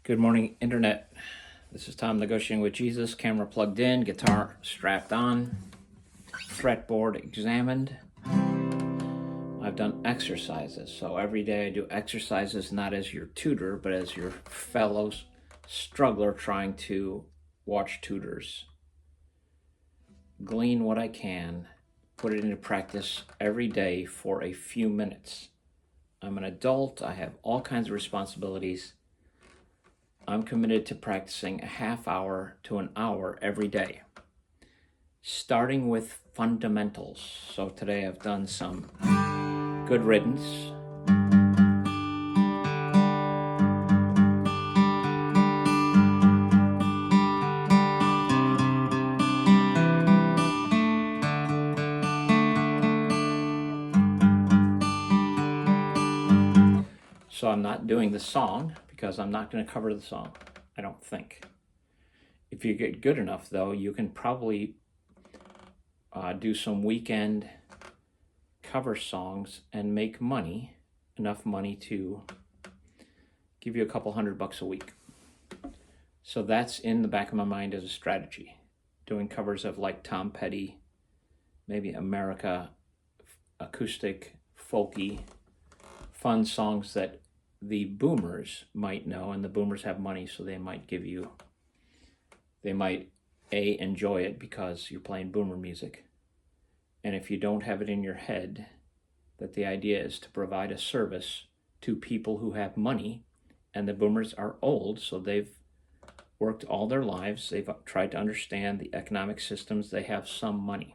Good morning, Internet. This is Tom negotiating with Jesus. Camera plugged in, guitar strapped on, fretboard examined. I've done exercises, so every day I do exercises not as your tutor, but as your fellow struggler trying to watch tutors. Glean what I can, put it into practice every day for a few minutes. I'm an adult, I have all kinds of responsibilities. I'm committed to practicing a half hour to an hour every day, starting with fundamentals. So today I've done some good riddance. So I'm not doing the song because I'm not going to cover the song, I don't think. If you get good enough, though, you can probably do some weekend cover songs and make money, enough money to give you a couple $100 a week. So that's in the back of my mind as a strategy. Doing covers of like Tom Petty, maybe America, acoustic, folky, fun songs that the boomers might know, and the boomers have money, so they might enjoy it because you're playing boomer music. And if you don't have it in your head that the idea is to provide a service to people who have money, and the boomers are old, so they've worked all their lives, they've tried to understand the economic systems, they have some money.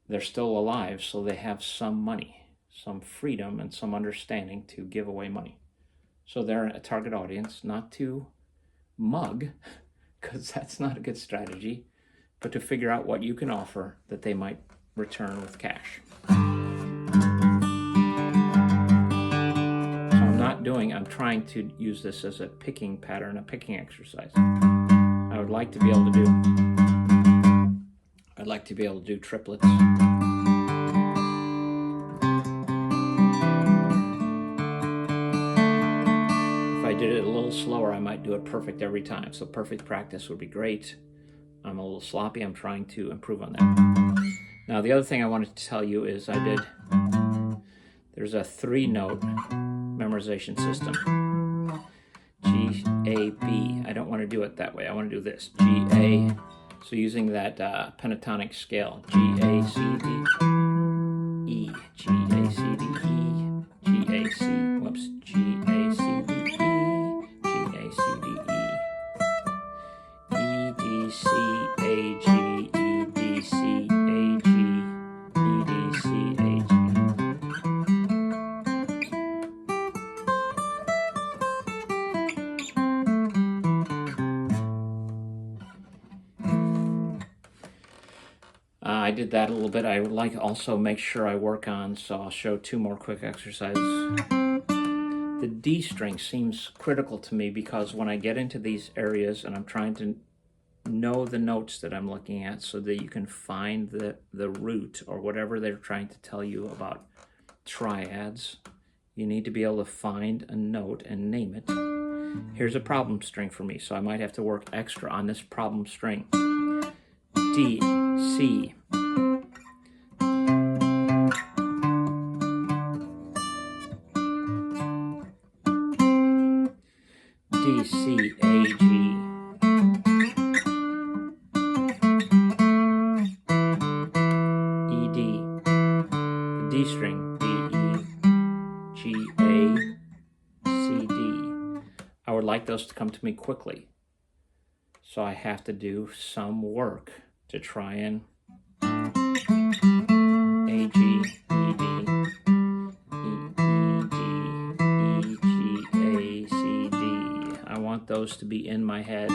They're still alive, so they have some money, some freedom and some understanding to give away money. So they're a target audience, not to mug, because that's not a good strategy, but to figure out what you can offer that they might return with cash. So I'm trying to use this as a picking pattern, a picking exercise. I'd like to be able to do triplets. Did it a little slower, I might do it perfect every time. So perfect practice would be great. I'm a little sloppy. I'm trying to improve on that. Now, the other thing I wanted to tell you is there's a 3-note memorization system. G, A, B. I don't want to do it that way. I want to do this. G, A. So using that pentatonic scale. G, A, C, D, E. G, A, C, D, E. G, A, C. Whoops. G, A, C, D, E. C, A, G, E, D, C, A, G, E, D, C, A, G. I did that a little bit. I would like to also make sure I work on, so I'll show 2 more quick exercises. The D string seems critical to me because when I get into these areas and I'm trying to know the notes that I'm looking at so that you can find the root or whatever they're trying to tell you about triads. You need to be able to find a note and name it. Here's a problem string for me, so I might have to work extra on this problem string. D, C. D, C, A, G. D string, D, E, G, A, C, D. I would like those to come to me quickly. So I have to do some work to try and A, G, E, D, E, G, A, C, D. I want those to be in my head.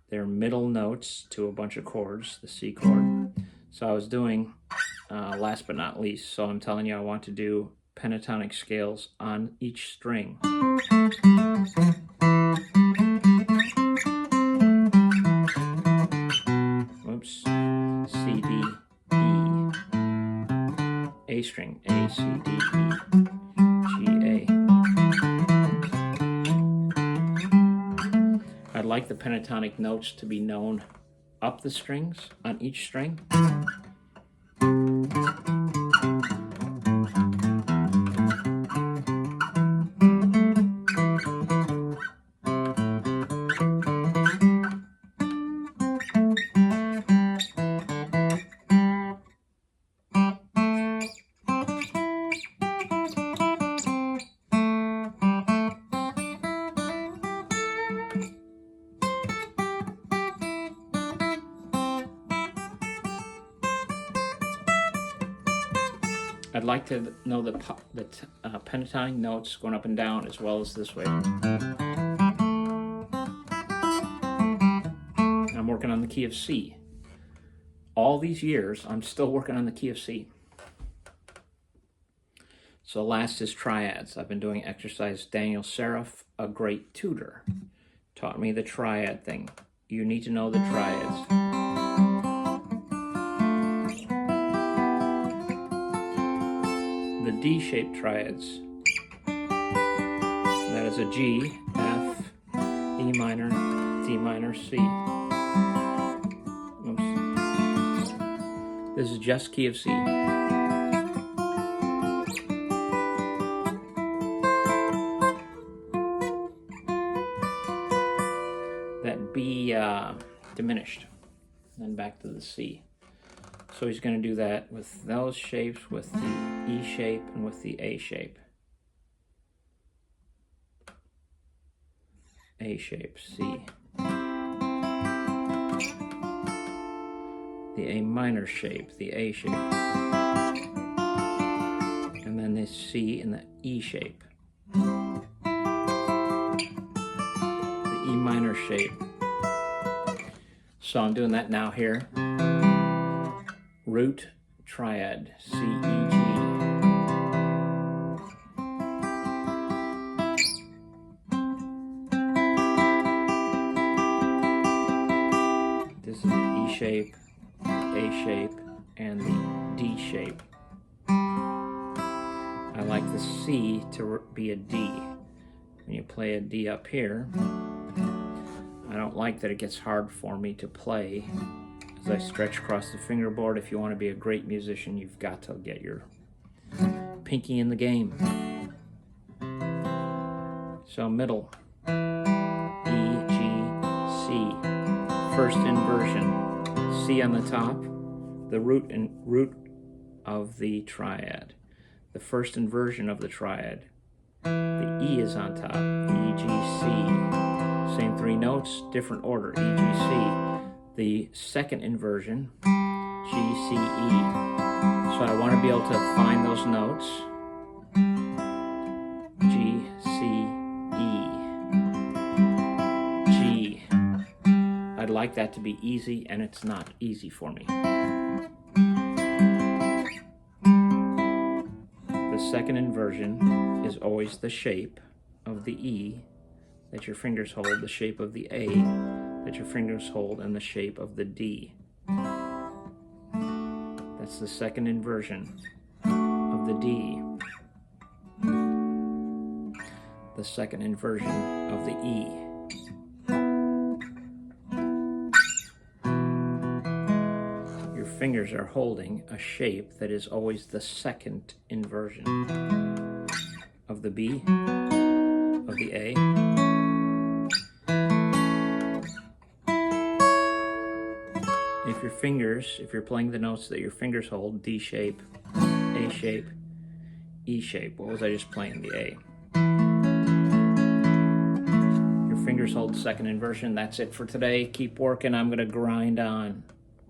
They're middle notes to a bunch of chords, the C chord. So I was doing last but not least, so I'm telling you I want to do pentatonic scales on each string. Oops. C, D, E. A string. A, C, D, E. G, A. like the pentatonic notes to be known up the strings on each string. I'd like to know the pentatonic notes going up and down as well as this way. I'm working on the key of C. All these years, I'm still working on the key of C. So last is triads. I've been doing exercise. Daniel Seraph, a great tutor, taught me the triad thing. You need to know the triads. The D-shaped triads. That is a G, F, E minor, D minor, C. Oops. This is just key of C. That B diminished, then back to the C. So he's going to do that with those shapes, with the E shape, and with the A shape. A shape, C. The A minor shape, the A shape. And then the C in the E shape. The E minor shape. So I'm doing that now here. Root triad, C, E, G. This is the E shape, the A shape, and the D shape. I like the C to be a D. When you play a D up here, I don't like that it gets hard for me to play as I stretch across the fingerboard. If you want to be a great musician, you've got to get your pinky in the game. So middle, E, G, C. First inversion, C on the top, the root of the triad. The first inversion of the triad. The E is on top, E, G, C. Same three notes, different order, E, G, C. The second inversion, G, C, E. So I want to be able to find those notes. G, C, E. G. I'd like that to be easy, and it's not easy for me. The second inversion is always the shape of the E that your fingers hold, the shape of the A that your fingers hold, and the shape of the D. That's the second inversion of the D. The second inversion of the E. Your fingers are holding a shape that is always the second inversion of the B, of the A. If you're playing the notes that your fingers hold, D shape, A shape, E shape. What was I just playing? The A. Your fingers hold second inversion. That's it for today. Keep working. I'm going to grind on.